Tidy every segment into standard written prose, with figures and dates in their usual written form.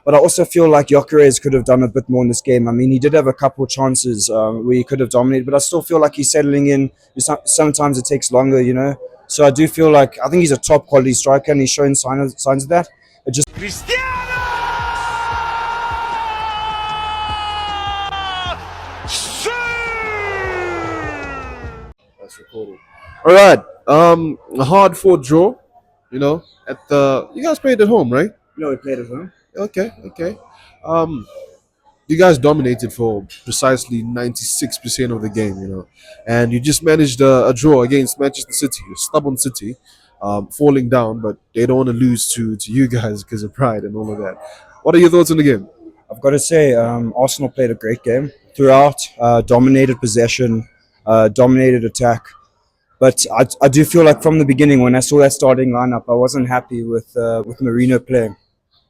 But I also feel like Gyökeres could have done a bit more in this game. I mean, he did have a couple of chances where he could have dominated, but I still feel like he's settling in. Sometimes it takes longer, you know. So I do feel like I think he's a top quality striker, and he's showing signs of that. It just That's recorded. All right. A hard fought draw. At the you guys played at home, right? we played at home. Okay. Um, you guys dominated for precisely 96% of the game, and you just managed a draw against Manchester City, a stubborn City, falling down, but they don't want to lose to you guys because of pride and all of that. What are your thoughts on the game? I've got to say, Arsenal played a great game throughout, dominated possession, dominated attack. But I do feel like from the beginning, when I saw that starting lineup, I wasn't happy with Marino playing.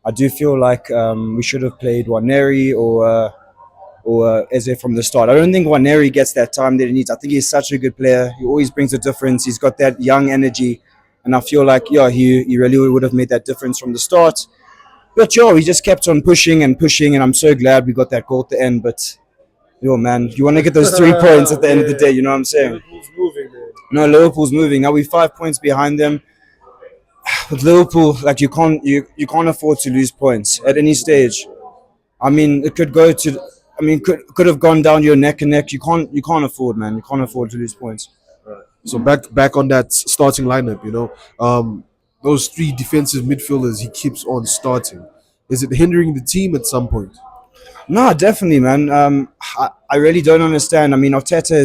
I do feel like we should have played Waneri or Eze from the start. I don't think Waneri gets that time that he needs. I think he's such a good player. He always brings a difference. He's got that young energy, and I feel like he really would have made that difference from the start. But he just kept on pushing and pushing, and I'm so glad we got that goal at the end. But man, you want to get those 3 points at the end of the day. You know what I'm saying? Liverpool's moving, man. No, Liverpool's moving. Now we're 5 points behind them. With Liverpool, like you can't afford to lose points at any stage. I mean, it could go to. I mean, could have gone down your neck and neck. You can't afford, man. You can't afford to lose points. So back on that starting lineup, those three defensive midfielders he keeps on starting. Is it hindering the team at some point? No, definitely, man. I really don't understand. I mean, Arteta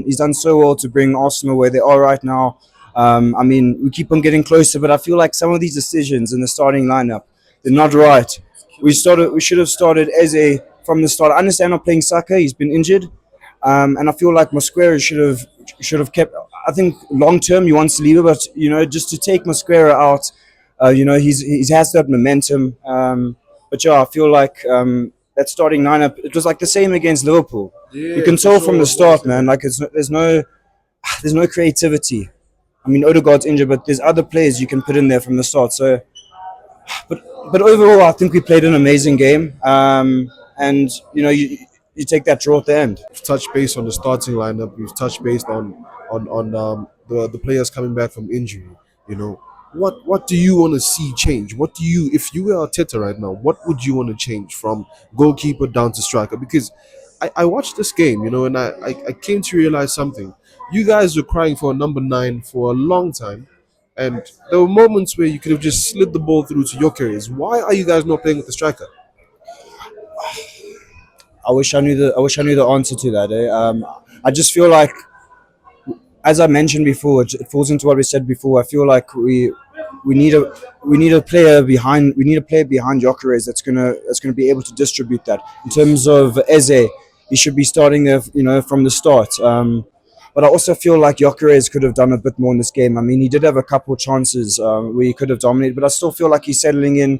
he's done so well to bring Arsenal where they are right now. I mean, we keep on getting closer, but I feel like some of these decisions in the starting lineup, they're not right. We should have started Eze from the start. I understand not playing Saka; he's been injured, and I feel like Mosquera should have kept. I think long term he wants to leave it, but just to take Mosquera out, he has that momentum. But I feel like that starting lineup, it was like the same against Liverpool. Yeah, you can tell from the start, man. Like there's no creativity. I mean, Odegaard's injured, but there's other players you can put in there from the start. So, but overall, I think we played an amazing game. And you take that draw at the end. We've touched base on the starting lineup. We've touched base on the players coming back from injury. What do you want to see change? If you were Arteta right now, what would you want to change from goalkeeper down to striker? Because I watched this game, and I came to realize something. You guys were crying for a number 9 for a long time, and there were moments where you could have just slid the ball through to Gyökeres. Why are you guys not playing with the striker? I wish I knew the answer to that. I just feel like, as I mentioned before, it falls into what we said before. I feel like we need a player behind Gyökeres that's gonna be able to distribute that. In terms of Eze, he should be starting there, from the start. But I also feel like Gyökeres could have done a bit more in this game. I mean, he did have a couple of chances where he could have dominated, but I still feel like he's settling in.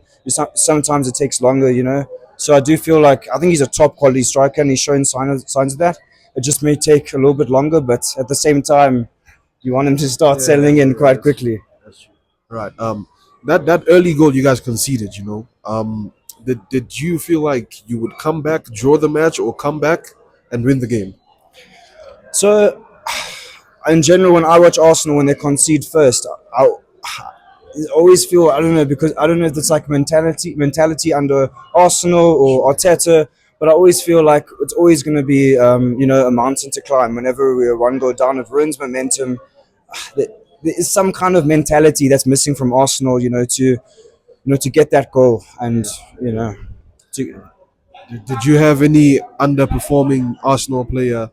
Sometimes it takes longer, So I do feel like I think he's a top quality striker, and he's showing signs of that. It just may take a little bit longer, but at the same time, you want him to start settling in quite quickly. Right. That early goal you guys conceded, did you feel like you would come back, draw the match, or come back and win the game? So, in general, when I watch Arsenal, when they concede first, I always feel, I don't know, because I don't know if it's like mentality under Arsenal or Arteta, but I always feel like it's always going to be a mountain to climb. Whenever we're one goal down, it ruins momentum. There is some kind of mentality that's missing from Arsenal, to get that goal, and Did you have any underperforming Arsenal player?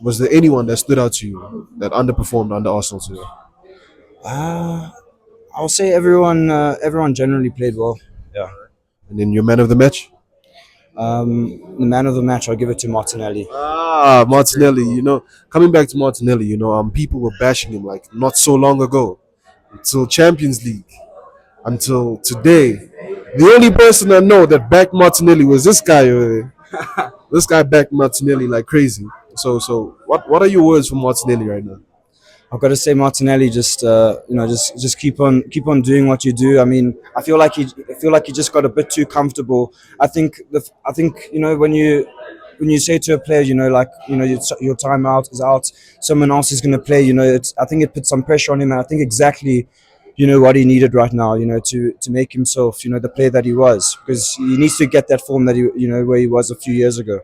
Was there anyone that stood out to you that underperformed under Arsenal today? I'll say everyone generally played well. Yeah. And then your man of the match? The man of the match, I'll give it to Martinelli. Martinelli. Coming back to Martinelli, people were bashing him like not so long ago, until Champions League, until today. The only person I know that backed Martinelli was this guy over there. This guy backed Martinelli like crazy. So what are your words for Martinelli right now? I've got to say, Martinelli, just just keep on doing what you do. I mean, I feel like he just got a bit too comfortable. I think when you say to a player, like your time out is out, someone else is going to play. I think it puts some pressure on him, and I think exactly, what he needed right now. To make himself, the player that he was, because he needs to get that form that where he was a few years ago.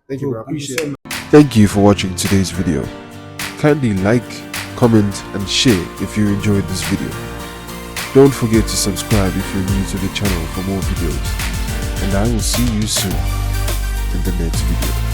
Thank you, bro. I Thank you appreciate so it. much. Thank you for watching today's video. Kindly like, comment, and share if you enjoyed this video. Don't forget to subscribe if you're new to the channel for more videos. And I will see you soon in the next video.